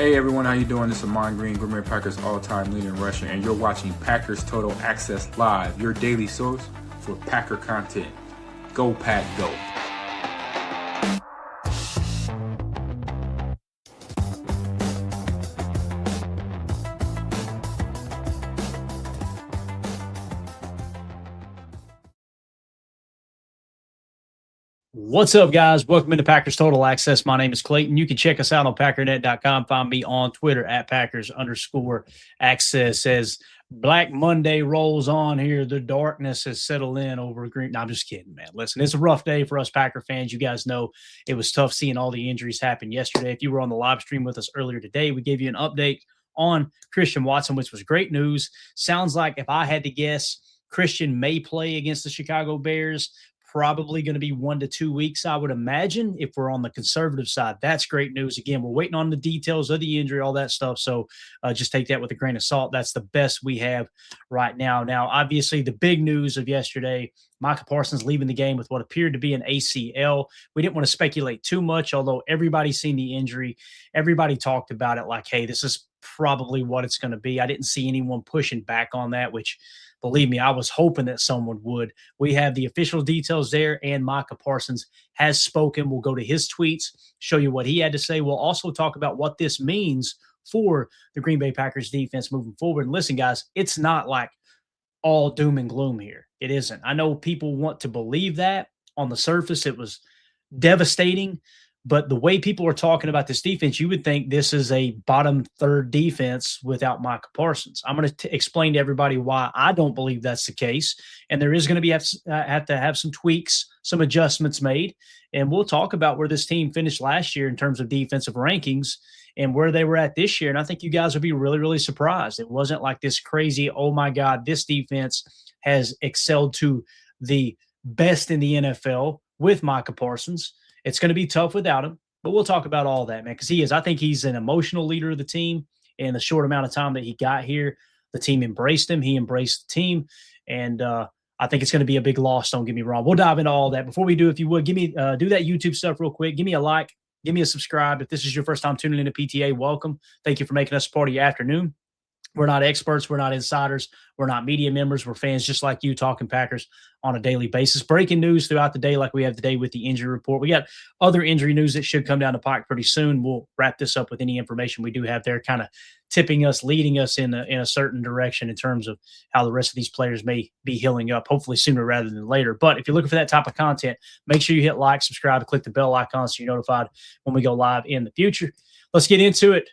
Hey everyone, how you doing? This is Amon Green, Green Bay Packers all-time leader in rushing, and you're watching Packers Total Access Live, your daily source for Packer content. Go Pack, go! What's up, guys? Welcome into Packers Total Access. My name is Clayton. You can check us out on Packernet.com. Find me on Twitter at Packers_access. As Black Monday rolls on here, the darkness has settled in over Green. No, I'm just kidding, man. Listen, it's a rough day for us Packer fans. You guys know it was tough seeing all the injuries happen yesterday. If you were on the live stream with us earlier today, we gave you an update on Christian Watson, which was great news. Sounds like, if I had to guess, Christian may play against the Chicago Bears. Probably going to be 1 to 2 weeks, I would imagine, if we're on the conservative side. That's great news. Again, we're waiting on the details of the injury, all that stuff. So just take that with a grain of salt. That's the best we have right now. Now, obviously, the big news of yesterday, Micah Parsons leaving the game with what appeared to be an ACL. We didn't want to speculate too much, although everybody's seen the injury. Everybody talked about it like, hey, this is probably what it's going to be. I didn't see anyone pushing back on that, which, believe me, I was hoping that someone would. We have the official details there, and Micah Parsons has spoken. We'll go to his tweets, show you what he had to say. We'll also talk about what this means for the Green Bay Packers defense moving forward. And listen, guys, it's not like all doom and gloom here. It isn't. I know people want to believe that. On the surface, it was devastating. But the way people are talking about this defense, you would think this is a bottom third defense without Micah Parsons. I'm going to explain to everybody why I don't believe that's the case. And there is going to be have to have some tweaks, some adjustments made. And we'll talk about where this team finished last year in terms of defensive rankings and where they were at this year. And I think you guys will be really, really surprised. It wasn't like this crazy, oh my God, this defense has excelled to the best in the NFL with Micah Parsons. It's going to be tough without him, but we'll talk about all that, man, because he is. I think he's an emotional leader of the team. In the short amount of time that he got here, the team embraced him. He embraced the team, and I think it's going to be a big loss. Don't get me wrong. We'll dive into all that. Before we do, if you would, give me do that YouTube stuff real quick. Give me a like. Give me a subscribe. If this is your first time tuning into PTA, welcome. Thank you for making us part of your afternoon. We're not experts. We're not insiders. We're not media members. We're fans just like you talking Packers on a daily basis. Breaking news throughout the day like we have today with the injury report. We got other injury news that should come down the pike pretty soon. We'll wrap this up with any information we do have there, kind of tipping us, leading us in a certain direction in terms of how the rest of these players may be healing up, hopefully sooner rather than later. But if you're looking for that type of content, make sure you hit like, subscribe, and click the bell icon so you're notified when we go live in the future. Let's get into it.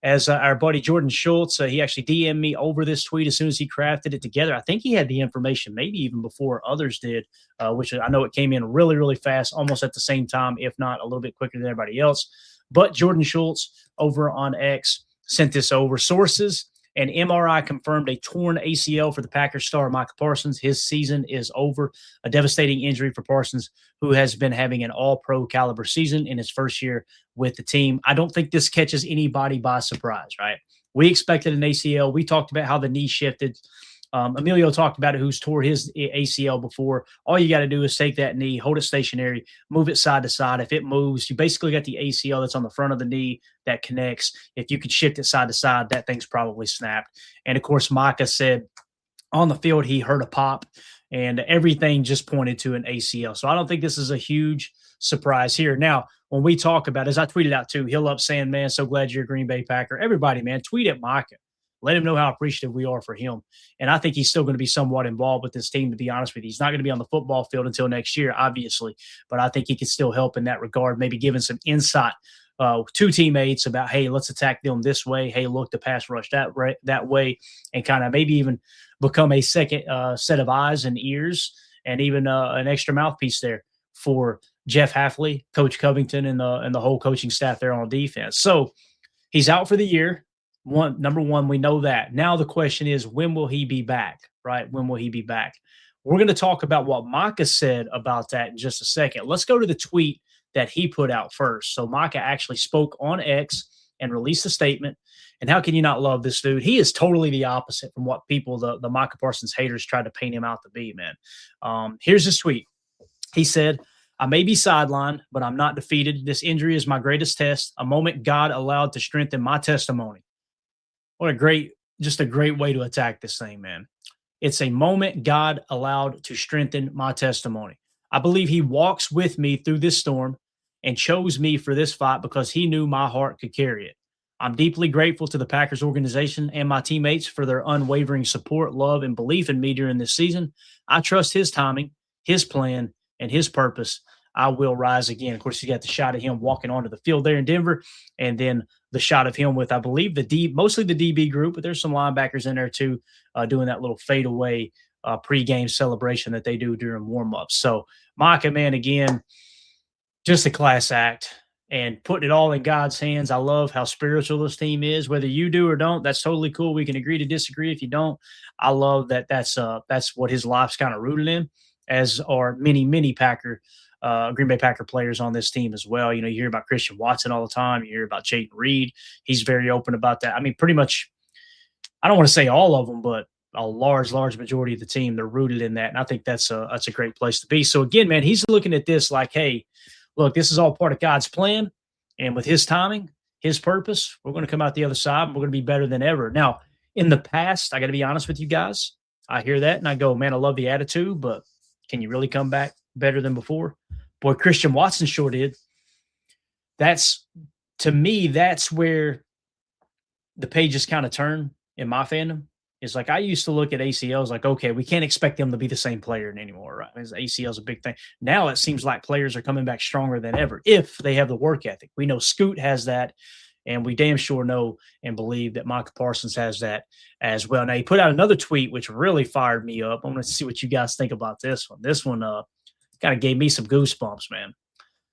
As our buddy Jordan Schultz, he actually DM'd me over this tweet as soon as he crafted it together. I think he had the information maybe even before others did, which I know it came in really, really fast, almost at the same time, if not a little bit quicker than everybody else. But Jordan Schultz over on X sent this over. Sources and MRI confirmed a torn ACL for the Packers star Micah Parsons. His season is over. A devastating injury for Parsons, who has been having an all-pro caliber season in his first year with the team. I don't think this catches anybody by surprise, right? We expected an ACL. We talked about how the knee shifted. Emilio talked about it, who's tore his ACL before. All you got to do is take that knee, hold it stationary, move it side to side. If it moves, you basically got the ACL that's on the front of the knee that connects. If you could shift it side to side, that thing's probably snapped. And, of course, Micah said on the field he heard a pop, and everything just pointed to an ACL. So I don't think this is a huge surprise here. Now, when we talk about it, as I tweeted out too, Hill Up saying, man, so glad you're a Green Bay Packer. Everybody, man, tweet at Micah. Let him know how appreciative we are for him. And I think he's still going to be somewhat involved with this team, to be honest with you. He's not going to be on the football field until next year, obviously. But I think he can still help in that regard, maybe giving some insight to teammates about, hey, let's attack them this way. Hey, look, the pass rush that way, and kind of maybe even become a second set of eyes and ears and even an extra mouthpiece there for Jeff Hafley, Coach Covington, and the whole coaching staff there on defense. So he's out for the year. Number one, we know that. Now the question is, when will he be back, right? When will he be back? We're going to talk about what Micah said about that in just a second. Let's go to the tweet that he put out first. So Micah actually spoke on X and released a statement. And how can you not love this dude? He is totally the opposite from what people, the Micah Parsons haters, tried to paint him out to be, man. Here's his tweet. He said, I may be sidelined, but I'm not defeated. This injury is my greatest test, a moment God allowed to strengthen my testimony. What a great way to attack this thing, man. It's a moment God allowed to strengthen my testimony. I believe he walks with me through this storm and chose me for this fight because he knew my heart could carry it. I'm deeply grateful to the Packers organization and my teammates for their unwavering support, love, and belief in me during this season. I trust his timing, his plan, and his purpose. I will rise again. Of course, you got the shot of him walking onto the field there in Denver, and then the shot of him with, I believe, mostly the DB group, but there's some linebackers in there too, doing that little fadeaway pregame celebration that they do during warmups. So, Micah, man, again, just a class act and putting it all in God's hands. I love how spiritual this team is. Whether you do or don't, that's totally cool. We can agree to disagree if you don't. I love that that's what his life's kind of rooted in, as are many Green Bay Packer players on this team as well. You know, you hear about Christian Watson all the time. You hear about Jayden Reed. He's very open about that. I mean, pretty much, I don't want to say all of them, but a large majority of the team, they're rooted in that. And I think that's a great place to be. So again, man, he's looking at this like, hey, look, this is all part of God's plan. And with his timing, his purpose, we're going to come out the other side and we're going to be better than ever. Now, in the past, I got to be honest with you guys. I hear that and I go, man, I love the attitude, but can you really come back better than before? Boy, Christian Watson sure did. To me, that's where the pages kind of turn in my fandom. It's like I used to look at ACLs like, okay, we can't expect them to be the same player anymore, right? ACL is a big thing. Now it seems like players are coming back stronger than ever if they have the work ethic. We know Scoot has that, and we damn sure know and believe that Micah Parsons has that as well. Now, he put out another tweet, which really fired me up. I want to see what you guys think about this one. This one kind of gave me some goosebumps, man.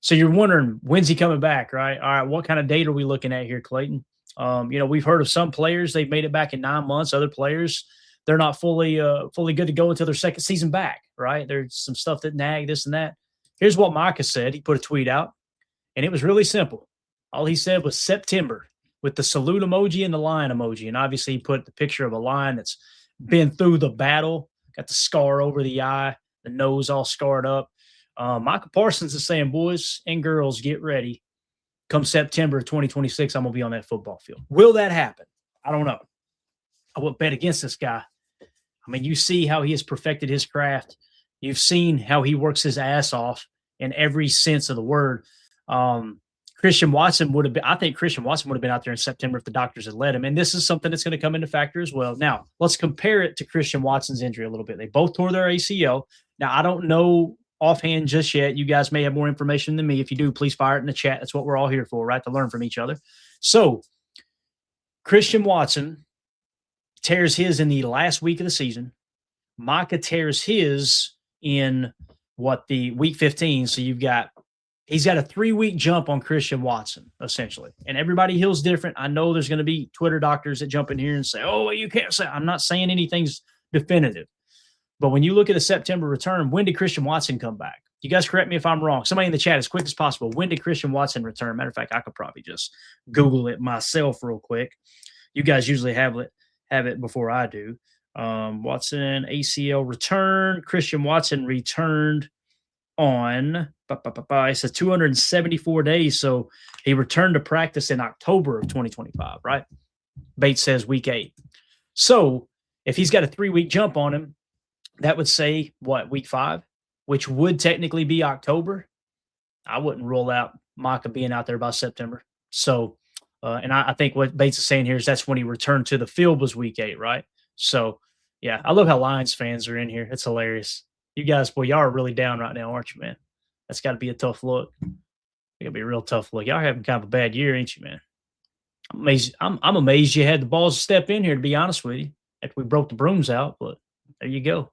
So you're wondering, when's he coming back, right? All right, what kind of date are we looking at here, Clayton? We've heard of some players, they've made it back in 9 months. Other players, they're not fully good to go until their second season back, right? There's some stuff that nag, this and that. Here's what Micah said. He put a tweet out, and it was really simple. All he said was September with the salute emoji and the lion emoji. And obviously he put the picture of a lion that's been through the battle, got the scar over the eye, the nose all scarred up. Micah Parsons is saying, boys and girls, get ready. Come September 2026, I'm going to be on that football field. Will that happen? I don't know. I wouldn't bet against this guy. I mean, you see how he has perfected his craft. You've seen how he works his ass off in every sense of the word. Christian Watson would have been out there in September if the doctors had let him. And this is something that's going to come into factor as well. Now, let's compare it to Christian Watson's injury a little bit. They both tore their ACL. Now, I don't know offhand just yet. You guys may have more information than me. If you do, please fire it in the chat. That's what we're all here for, right? To learn from each other. So Christian Watson tears his in the last week of the season. Micah tears his in the week 15. So he's got a 3-week jump on Christian Watson, essentially. And everybody heals different. I know there's going to be Twitter doctors that jump in here and say, oh, you can't say. I'm not saying anything's definitive. But when you look at a September return, when did Christian Watson come back? You guys correct me if I'm wrong. Somebody in the chat as quick as possible. When did Christian Watson return? Matter of fact, I could probably just Google it myself real quick. You guys usually have it before I do. Watson ACL return. Christian Watson returned on it says 274 days. So he returned to practice in October of 2025, right? Bates says week 8. So if he's got a 3-week jump on him, that would say week 5, which would technically be October. I wouldn't rule out Micah being out there by September. So, and I think what Bates is saying here is that's when he returned to the field was week 8, right? So, yeah, I love how Lions fans are in here. It's hilarious. You guys, boy, y'all are really down right now, aren't you, man? That's got to be a tough look. It's got to be a real tough look. Y'all are having kind of a bad year, ain't you, man? I'm amazed. I'm amazed you had the balls to step in here, to be honest with you, after we broke the brooms out. But there you go.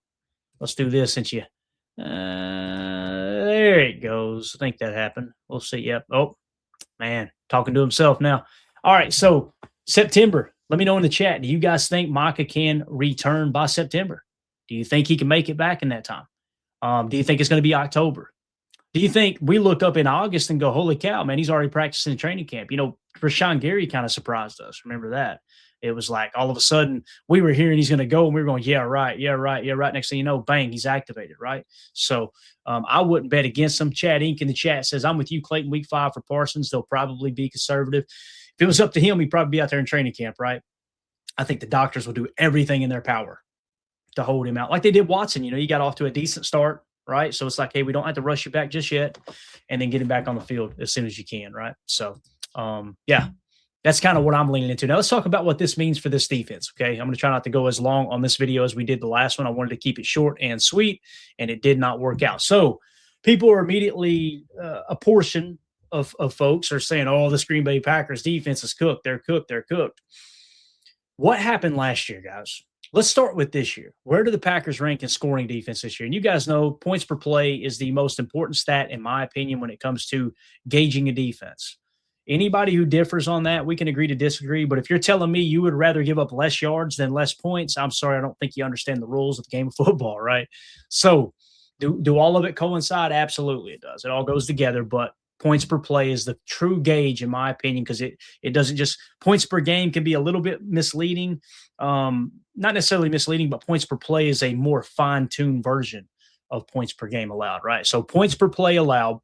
Let's do this since you there it goes. I think that happened. We'll see. Yep. Oh, man, talking to himself now. All right, so September. Let me know in the chat. Do you guys think Micah can return by September? Do you think he can make it back in that time? Do you think it's going to be October? Do you think we look up in August and go, holy cow, man, he's already practicing in training camp? You know, Rashawn Gary kind of surprised us. Remember that? It was like all of a sudden we were hearing he's going to go and we were going, yeah, right. Next thing you know, bang, he's activated, right? So I wouldn't bet against him. Chad Inc. in the chat says, I'm with you, Clayton, week 5 for Parsons. They'll probably be conservative. If it was up to him, he'd probably be out there in training camp, right? I think the doctors will do everything in their power to hold him out. Like they did Watson. You got off to a decent start, right? So it's like, hey, we don't have to rush you back just yet, and then get him back on the field as soon as you can, right? So, yeah, that's kind of what I'm leaning into. Now let's talk about what this means for this defense, okay? I'm going to try not to go as long on this video as we did the last one. I wanted to keep it short and sweet, and it did not work out. So people are immediately, a portion of folks are saying, oh, this Green Bay Packers defense is cooked. They're cooked. What happened last year, guys? Let's start with this year. Where do the Packers rank in scoring defense this year? And you guys know points per play is the most important stat, in my opinion, when it comes to gauging a defense. Anybody who differs on that, we can agree to disagree. But if you're telling me you would rather give up less yards than less points, I'm sorry, I don't think you understand the rules of the game of football, right? So do all of it coincide? Absolutely it does. It all goes together, but points per play is the true gauge, in my opinion, because it doesn't just – points per game can be a little bit misleading. Not necessarily misleading, but points per play is a more fine-tuned version of points per game allowed, right? So points per play allowed,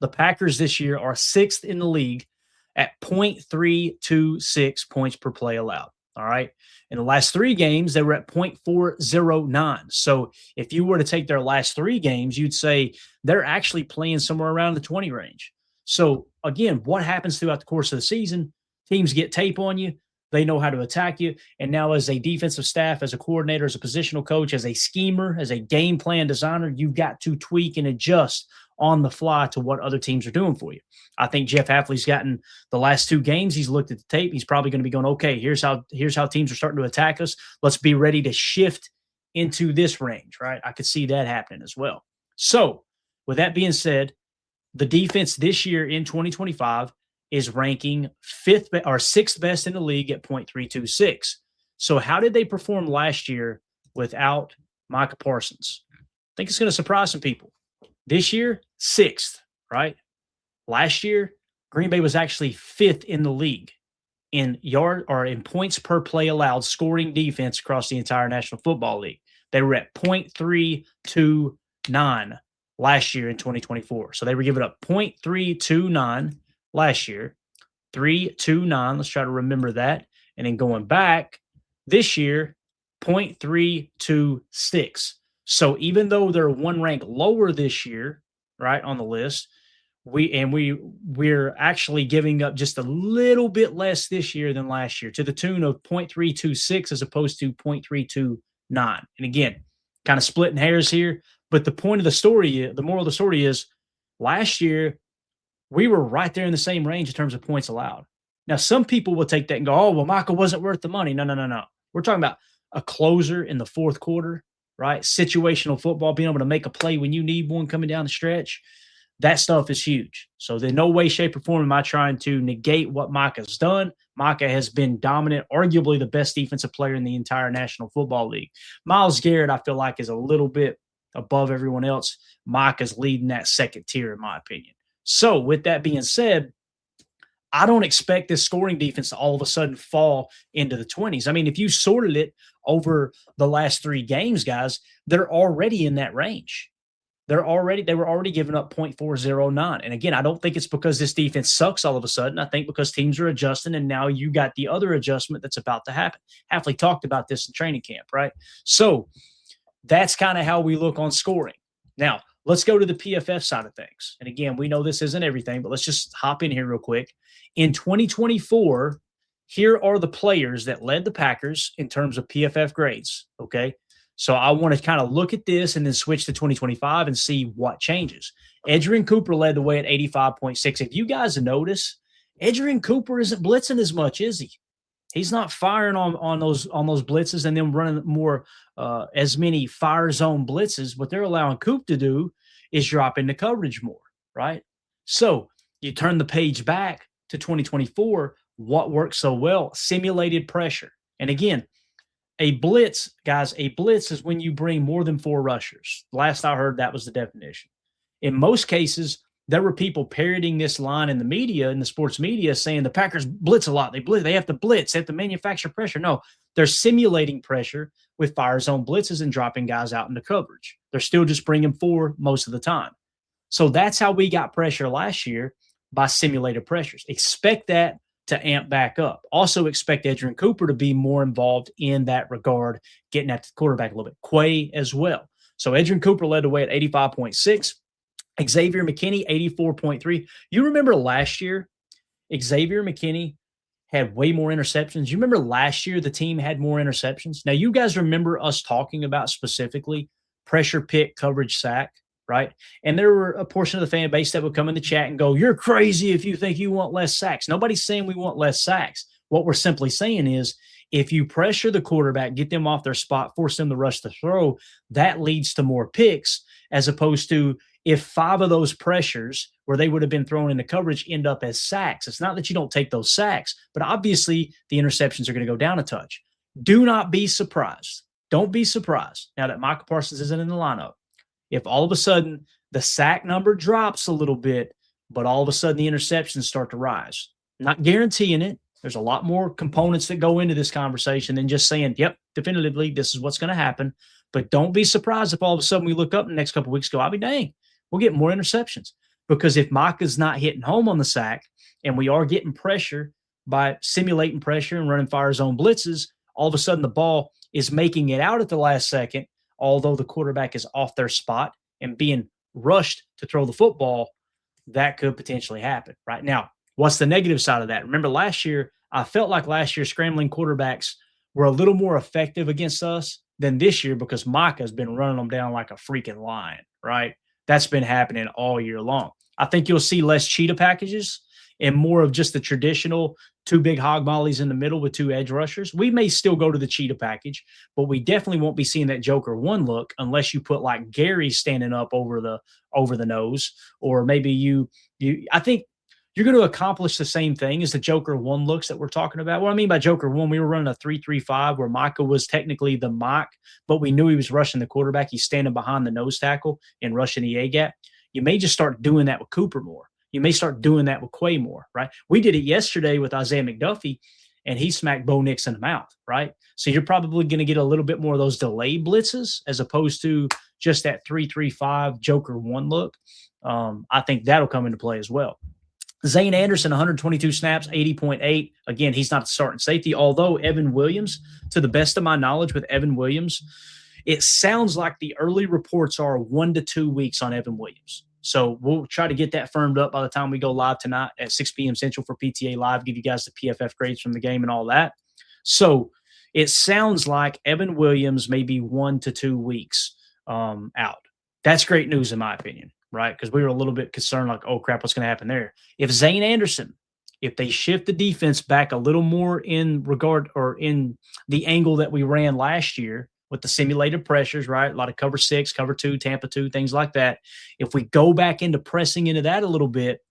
the Packers this year are 6th in the league at 0.326 points per play allowed, all right? In the last 3 games, they were at 0.409. So if you were to take their last 3 games, you'd say they're actually playing somewhere around the 20 range. So, again, what happens throughout the course of the season? Teams get tape on you. They know how to attack you. And now as a defensive staff, as a coordinator, as a positional coach, as a schemer, as a game plan designer, you've got to tweak and adjust on the fly to what other teams are doing for you. I think Jeff Hafley's gotten the last 2 games. He's looked at the tape. He's probably going to be going, okay, here's how teams are starting to attack us. Let's be ready to shift into this range, right? I could see that happening as well. So with that being said, the defense this year in 2025 is ranking 6th best in the league at 0.326. So how did they perform last year without Micah Parsons? I think it's going to surprise some people. This year, 6th, right? Last year, Green Bay was actually 5th in the league in points per play allowed scoring defense across the entire National Football League. They were at 0.329 last year in 2024. So they were giving up 0.329 last year, 329. Let's try to remember that. And then going back this year, 0.326. So even though they're 1 rank lower this year, right, on the list, we're actually giving up just a little bit less this year than last year, to the tune of 0.326 as opposed to 0.329. And again, kind of splitting hairs here, but the point of the story, the moral of the story is last year we were right there in the same range in terms of points allowed. Now, some people will take that and go, oh, well, Micah wasn't worth the money. No. We're talking about a closer in the 4th quarter, right? Situational football, being able to make a play when you need one coming down the stretch. That stuff is huge. So in no way, shape, or form am I trying to negate what Micah's done. Micah has been dominant, arguably the best defensive player in the entire National Football League. Myles Garrett, I feel like, is a little bit above everyone else. Micah's leading that 2nd tier, in my opinion. So with that being said, I don't expect this scoring defense to all of a sudden fall into the 20s. I mean, if you sorted it over the last 3 games, guys, they're already in that range. They were already giving up 0.409. And again, I don't think it's because this defense sucks all of a sudden. I think because teams are adjusting, and now you got the other adjustment that's about to happen. Hafley talked about this in training camp, right? So that's kind of how we look on scoring. Now, let's go to the PFF side of things. And again, we know this isn't everything, but let's just hop in here real quick. In 2024, here are the players that led the Packers in terms of PFF grades, okay? So I want to kind of look at this and then switch to 2025 and see what changes. Edgerrin Cooper led the way at 85.6. If you guys notice, Edgerrin Cooper isn't blitzing as much, is he? He's not firing on those blitzes and then running more as many fire zone blitzes. What they're allowing Coop to do is drop into coverage more, right? So you turn the page back to 2024. What works so well? Simulated pressure. And again, a blitz is when you bring more than 4 rushers. Last I heard, that was the definition. In most cases, there were people parroting this line in the media, in the sports media, saying the Packers blitz a lot. They have to blitz, they have to manufacture pressure. No, they're simulating pressure with fire zone blitzes and dropping guys out into coverage. They're still just bringing 4 most of the time. So that's how we got pressure last year, by simulated pressures. Expect that to amp back up. Also expect Edgerrin Cooper to be more involved in that regard, getting at the quarterback a little bit. Quay as well. So Edgerrin Cooper led the way at 85.6. Xavier McKinney, 84.3. You remember last year, Xavier McKinney had way more interceptions. You remember last year the team had more interceptions. Now, you guys remember us talking about specifically pressure pick, coverage sack, right? And there were a portion of the fan base that would come in the chat and go, you're crazy if you think you want less sacks. Nobody's saying we want less sacks. What we're simply saying is, if you pressure the quarterback, get them off their spot, force them to rush the throw, that leads to more picks, as opposed to if 5 of those pressures where they would have been thrown into coverage end up as sacks. It's not that you don't take those sacks, but obviously the interceptions are going to go down a touch. Do not be surprised. Don't be surprised now that Micah Parsons isn't in the lineup, if all of a sudden the sack number drops a little bit, but all of a sudden the interceptions start to rise. I'm not guaranteeing it. There's a lot more components that go into this conversation than just saying, yep, definitively, this is what's going to happen. But don't be surprised if all of a sudden we look up in the next couple of weeks, go, I'll be dang, we'll get more interceptions. Because if Micah's not hitting home on the sack and we are getting pressure by simulating pressure and running fire zone blitzes, all of a sudden the ball is making it out at the last second, although the quarterback is off their spot and being rushed to throw the football, that could potentially happen. Right now, what's the negative side of that? Remember last year, I felt like last year scrambling quarterbacks were a little more effective against us than this year because Micah's been running them down like a freaking lion, right? That's been happening all year long. I think you'll see less cheetah packages and more of just the traditional 2 big hog mollies in the middle with 2 edge rushers. We may still go to the cheetah package, but we definitely won't be seeing that Joker 1 look unless you put like Gary standing up over the nose, or maybe I think you're going to accomplish the same thing as the Joker 1 looks that we're talking about. What I mean by Joker 1, we were running a 3-3-5 where Micah was technically the Mike, but we knew he was rushing the quarterback. He's standing behind the nose tackle and rushing the A-gap. You may just start doing that with Cooper more. You may start doing that with Quay more, right? We did it yesterday with Isaiah McDuffie, and he smacked Bo Nix in the mouth, right? So you're probably going to get a little bit more of those delayed blitzes as opposed to just that 3-3-5 Joker 1 look. I think that'll come into play as well. Zane Anderson, 122 snaps, 80.8. Again, he's not the starting safety, although Evan Williams, to the best of my knowledge with Evan Williams, it sounds like the early reports are 1 to 2 weeks on Evan Williams. So we'll try to get that firmed up by the time we go live tonight at 6 p.m. Central for PTA Live, give you guys the PFF grades from the game and all that. So it sounds like Evan Williams may be 1 to 2 weeks out. That's great news in my opinion, right? Because we were a little bit concerned like, oh, crap, what's going to happen there? If Zane Anderson, if they shift the defense back a little more in regard or in the angle that we ran last year, with the simulated pressures, right? A lot of cover 6, cover 2, Tampa 2, things like that. If we go back into pressing into that a little bit,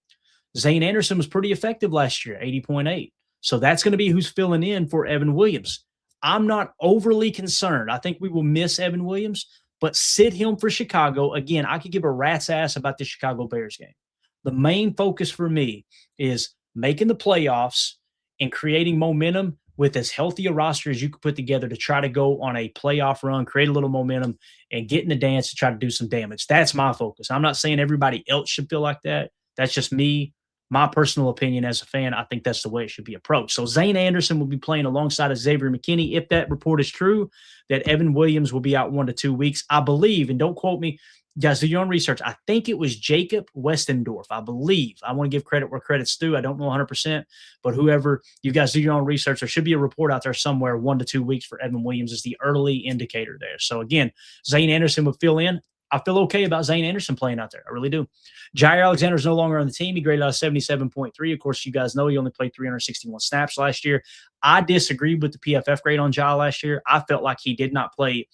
Zane Anderson was pretty effective last year, 80.8. So that's going to be who's filling in for Evan Williams. I'm not overly concerned. I think we will miss Evan Williams, but sit him for Chicago. Again, I could give a rat's ass about the Chicago Bears game. The main focus for me is making the playoffs and creating momentum with as healthy a roster as you could put together to try to go on a playoff run, create a little momentum, and get in the dance to try to do some damage. That's my focus. I'm not saying everybody else should feel like that. That's just me, my personal opinion as a fan. I think that's the way it should be approached. So Zane Anderson will be playing alongside of Xavier McKinney. If that report is true, that Evan Williams will be out 1 to 2 weeks, I believe, and don't quote me, guys, do your own research. I think it was Jacob Westendorf, I believe. I want to give credit where credit's due. I don't know 100%, but whoever, you guys do your own research. There should be a report out there somewhere 1 to 2 weeks for Evan Williams is the early indicator there. So again, Zane Anderson would fill in. I feel okay about Zane Anderson playing out there. I really do. Jair Alexander is no longer on the team. He graded out 77.3. Of course, you guys know he only played 361 snaps last year. I disagreed with the PFF grade on Jair last year. I felt like he did not play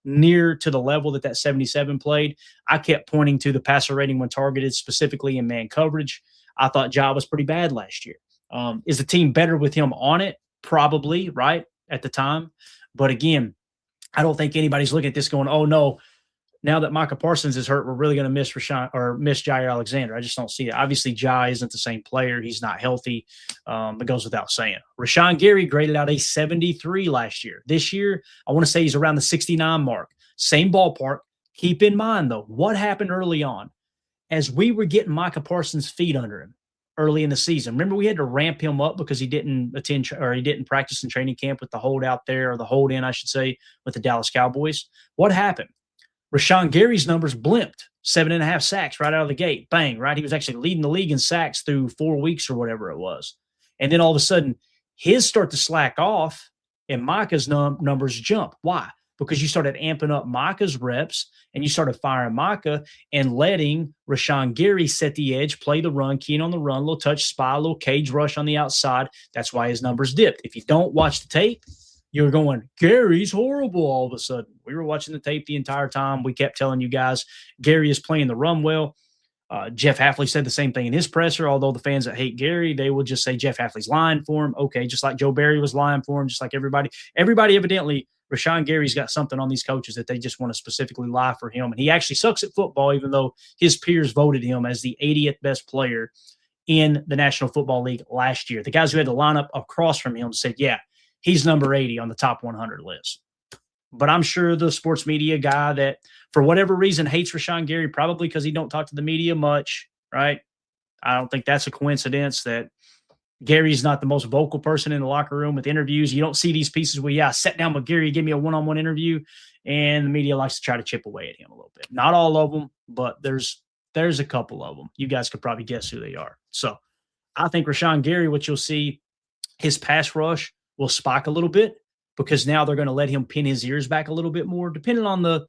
near to the level that 77 played. I kept pointing to the passer rating when targeted, specifically in man coverage. I thought Ja was pretty bad last year. Is the team better with him on it? Probably, right, at the time. But again, I don't think anybody's looking at this going, oh, no, now that Micah Parsons is hurt, we're really going to miss Jair Alexander. I just don't see it. Obviously, Jai isn't the same player. He's not healthy. It goes without saying. Rashawn Gary graded out a 73 last year. This year, I want to say he's around the 69 mark. Same ballpark. Keep in mind, though, what happened early on. As we were getting Micah Parsons' feet under him early in the season, remember we had to ramp him up because he didn't practice in training camp with the holdout there, or the hold in, I should say, with the Dallas Cowboys. What happened? Rashawn Gary's numbers blimped, 7.5 sacks right out of the gate. Bang, right? He was actually leading the league in sacks through 4 weeks or whatever it was. And then all of a sudden, his start to slack off and Micah's numbers jump. Why? Because you started amping up Micah's reps and you started firing Micah and letting Rashawn Gary set the edge, play the run, keen on the run, little touch spy, little cage rush on the outside. That's why his numbers dipped. If you don't watch the tape, you're going, Gary's horrible all of a sudden. We were watching the tape the entire time. We kept telling you guys, Gary is playing the run well. Jeff Hafley said the same thing in his presser, although the fans that hate Gary, they will just say Jeff Hafley's lying for him. Okay, just like Joe Barry was lying for him, just like everybody. Everybody evidently, Rashawn Gary's got something on these coaches that they just want to specifically lie for him. And he actually sucks at football, even though his peers voted him as the 80th best player in the National Football League last year. The guys who had to line up across from him said, yeah, he's number 80 on the top 100 list. But I'm sure the sports media guy that, for whatever reason, hates Rashawn Gary, probably because he don't talk to the media much, right? I don't think that's a coincidence that Gary's not the most vocal person in the locker room with interviews. You don't see these pieces where, yeah, I sat down with Gary, give me a one-on-one interview, and the media likes to try to chip away at him a little bit. Not all of them, but there's a couple of them. You guys could probably guess who they are. So I think Rashawn Gary, what you'll see, his pass rush will spike a little bit because now they're going to let him pin his ears back a little bit more, depending on the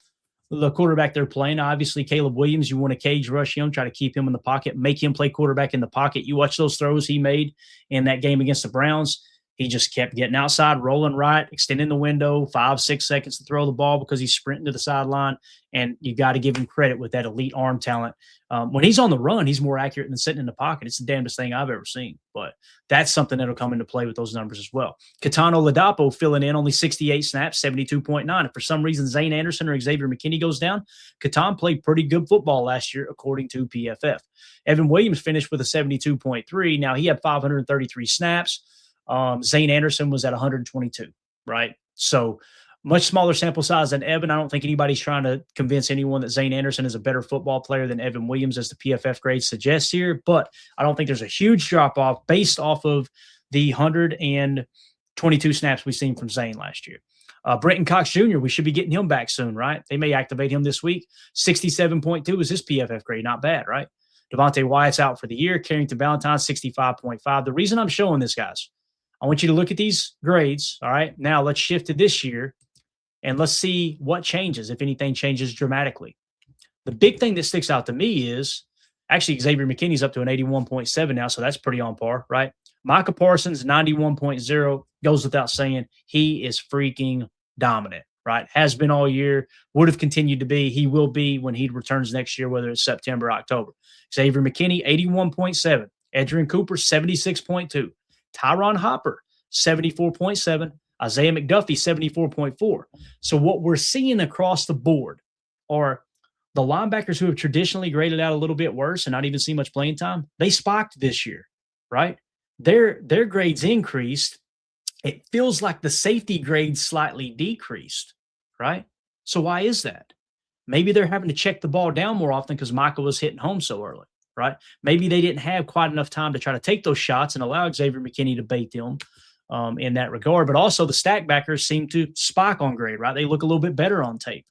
quarterback they're playing. Obviously, Caleb Williams, you want to cage rush him, try to keep him in the pocket, make him play quarterback in the pocket. You watch those throws he made in that game against the Browns. He just kept getting outside, rolling right, extending the window, 5-6 seconds to throw the ball because he's sprinting to the sideline. And you got to give him credit with that elite arm talent. When he's on the run, he's more accurate than sitting in the pocket. It's the damnedest thing I've ever seen. But that's something that'll come into play with those numbers as well. Katano Ladapo filling in only 68 snaps, 72.9. If for some reason Zane Anderson or Xavier McKinney goes down, Katan played pretty good football last year, according to PFF. Evan Williams finished with a 72.3. Now, he had 533 snaps. Zane Anderson was at 122, right? So much smaller sample size than Evan. I don't think anybody's trying to convince anyone that Zane Anderson is a better football player than Evan Williams, as the PFF grade suggests here. But I don't think there's a huge drop-off based off of the 122 snaps we've seen from Zane last year. Brenton Cox Jr., we should be getting him back soon, right? They may activate him this week. 67.2 is his PFF grade. Not bad, right? Devontae Wyatt's out for the year. Carrington Valentine, 65.5. The reason I'm showing this, guys, I want you to look at these grades, all right? Now let's shift to this year, and let's see what changes, if anything changes dramatically. The big thing that sticks out to me is, actually, Xavier McKinney's up to an 81.7 now, so that's pretty on par, right? Micah Parsons, 91.0, goes without saying. He is freaking dominant, right? Has been all year, would have continued to be. He will be when he returns next year, whether it's September or October. Xavier McKinney, 81.7. Edgerrin Cooper, 76.2. Tyron Hopper, 74.7. Isaiah McDuffie, 74.4. So what we're seeing across the board are the linebackers who have traditionally graded out a little bit worse and not even see much playing time. They spiked this year, right? Their grades increased. It feels like the safety grades slightly decreased, right? So why is that? Maybe they're having to check the ball down more often because Micah was hitting home so early. Right? Maybe they didn't have quite enough time to try to take those shots and allow Xavier McKinney to bait them in that regard. But also the stack backers seem to spike on grade, right? They look a little bit better on tape.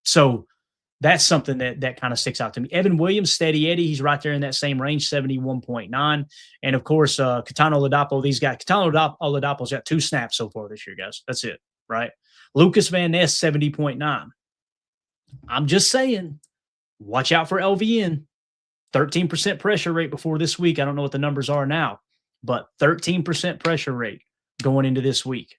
So that's something that kind of sticks out to me. Evan Williams, steady Eddie, he's right there in that same range, 71.9. And of course, Katano Ladapo, these guys. Katano Ladapo's got 2 snaps so far this year, guys. That's it, right? Lucas Van Ness, 70.9. I'm just saying, watch out for LVN. 13% pressure rate before this week. I don't know what the numbers are now, but 13% pressure rate going into this week.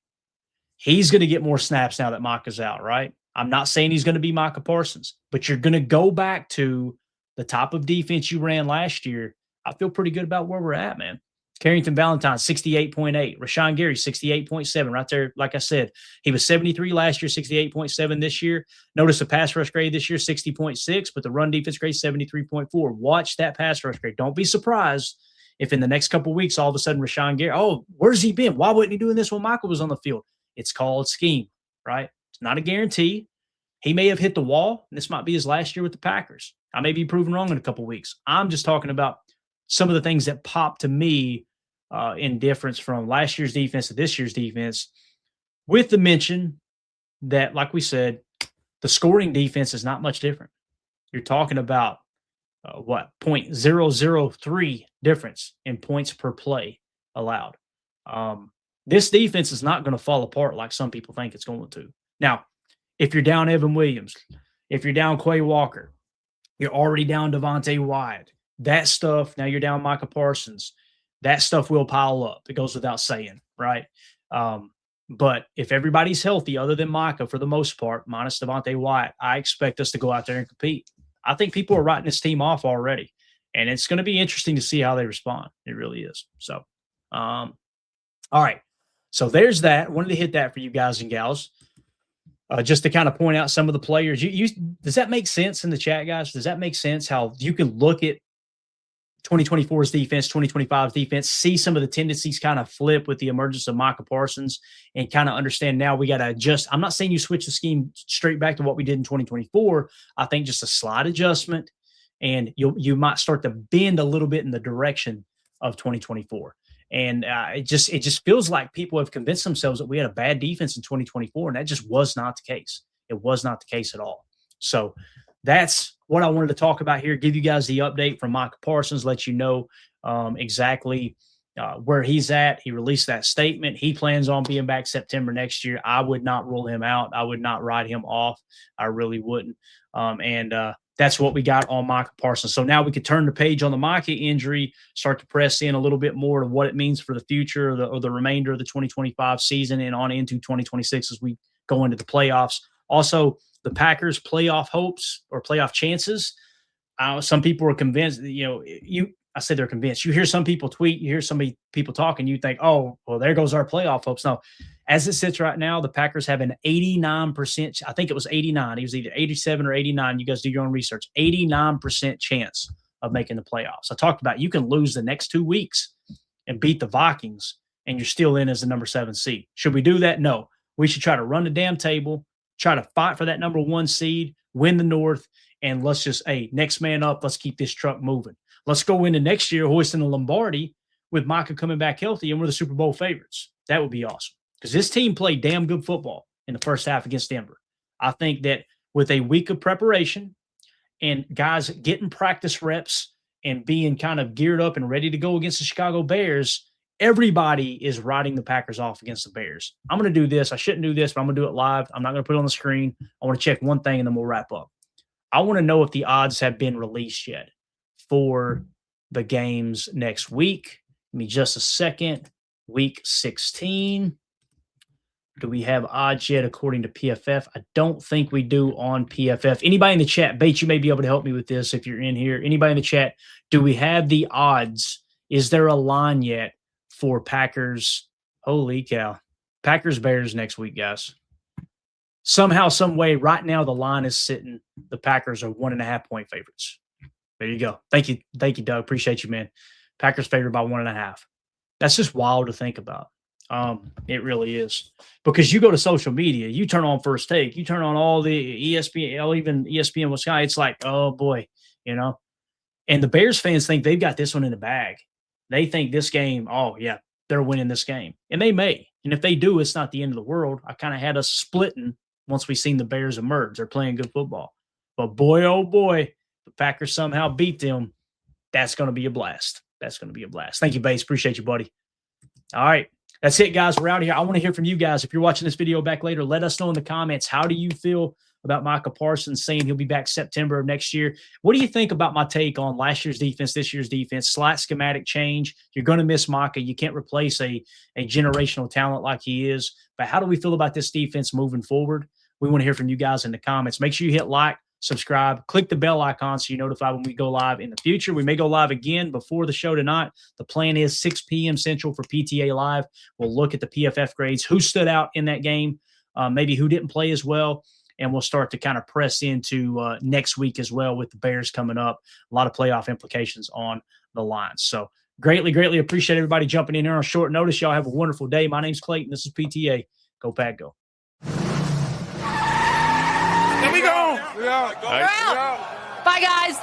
He's going to get more snaps now that Micah's out, right? I'm not saying he's going to be Micah Parsons, but you're going to go back to the top of defense you ran last year. I feel pretty good about where we're at, man. Carrington Valentine, 68.8. Rashawn Gary, 68.7. Right there, like I said, he was 73 last year, 68.7 this year. Notice the pass rush grade this year, 60.6, but the run defense grade, 73.4. Watch that pass rush grade. Don't be surprised if in the next couple of weeks, all of a sudden, Rashawn Gary, oh, where's he been? Why wasn't he doing this when Michael was on the field? It's called scheme, right? It's not a guarantee. He may have hit the wall, and this might be his last year with the Packers. I may be proven wrong in a couple of weeks. I'm just talking about some of the things that popped to me in difference from last year's defense to this year's defense, with the mention that, like we said, the scoring defense is not much different. You're talking about 0.003 difference in points per play allowed. This defense is not going to fall apart like some people think it's going to. Now, if you're down Evan Williams, if you're down Quay Walker, you're already down Devontae Wyatt, that stuff, now you're down Micah Parsons, that stuff will pile up. It goes without saying, right? But if everybody's healthy other than Micah for the most part, minus Devontae Wyatt, I expect us to go out there and compete. I think people are writing this team off already, and it's going to be interesting to see how they respond. It really is. So, all right. So there's that. Wanted to hit that for you guys and gals. Just to kind of point out some of the players. Does that make sense in the chat, guys? Does that make sense how you can look at 2024's defense, 2025's defense, see some of the tendencies kind of flip with the emergence of Micah Parsons and kind of understand now we got to adjust. I'm not saying you switch the scheme straight back to what we did in 2024. I think just a slight adjustment, and you might start to bend a little bit in the direction of 2024. And it just feels like people have convinced themselves that we had a bad defense in 2024, and that just was not the case. It was not the case at all. So that's what I wanted to talk about here, give you guys the update from Micah Parsons, let you know exactly where he's at. He released that statement. He plans on being back September next year. I would not rule him out. I would not write him off. I really wouldn't. And that's what we got on Micah Parsons. So now we could turn the page on the Micah injury, start to press in a little bit more of what it means for the future or the remainder of the 2025 season and on into 2026 as we go into the playoffs. Also, the Packers' playoff hopes or playoff chances. Some people are convinced, I say they're convinced. You hear some people tweet, you hear some people talking, you think, oh, well, there goes our playoff hopes. No, as it sits right now, the Packers have an 89%, I think it was 89. It was either 87 or 89. You guys do your own research. 89% chance of making the playoffs. I talked about you can lose the next 2 weeks and beat the Vikings, and you're still in as the number 7 seed. Should we do that? No. We should try to run the damn table, try to fight for that number 1 seed, win the North, and let's just, next man up. Let's keep this truck moving. Let's go into next year hoisting the Lombardi with Micah coming back healthy, and we're the Super Bowl favorites. That would be awesome because this team played damn good football in the first half against Denver. I think that with a week of preparation and guys getting practice reps and being kind of geared up and ready to go against the Chicago Bears, everybody is writing the Packers off against the Bears. I'm going to do this. I shouldn't do this, but I'm going to do it live. I'm not going to put it on the screen. I want to check one thing, and then we'll wrap up. I want to know if the odds have been released yet for the games next week. Give me just a second. Week 16. Do we have odds yet according to PFF? I don't think we do on PFF. Anybody in the chat, Bates, you may be able to help me with this if you're in here. Anybody in the chat, do we have the odds? Is there a line yet for Packers? Holy cow. Packers Bears next week, guys. Somehow, some way, right now the line is sitting. The Packers are 1.5 point favorites. There you go. Thank you, Doug. Appreciate you, man. Packers favored by 1.5. That's just wild to think about. It really is. Because you go to social media, you turn on First Take, you turn on all the ESPN, even ESPN with Sky, it's like, oh boy, And the Bears fans think they've got this one in the bag. They think this game, oh yeah, they're winning this game. And they may. And if they do, it's not the end of the world. I kind of had us splitting once we seen the Bears emerge. They're playing good football. But boy, oh boy, the Packers somehow beat them. That's going to be a blast. That's going to be a blast. Thank you, Bates. Appreciate you, buddy. All right. That's it, guys. We're out of here. I want to hear from you guys. If you're watching this video back later, let us know in the comments. How do you feel about Micah Parsons saying he'll be back September of next year? What do you think about my take on last year's defense, this year's defense, slight schematic change? You're going to miss Micah. You can't replace a generational talent like he is. But how do we feel about this defense moving forward? We want to hear from you guys in the comments. Make sure you hit like, subscribe, click the bell icon so you're notified when we go live in the future. We may go live again before the show tonight. The plan is 6 p.m. Central for PTA Live. We'll look at the PFF grades, who stood out in that game, maybe who didn't play as well, and we'll start to kind of press into next week as well with the Bears coming up. A lot of playoff implications on the line. So greatly appreciate everybody jumping in here on short notice. Y'all have a wonderful day. My name's Clayton. This is PTA. Go Pack Go. Here we go. We're out. Bye, guys.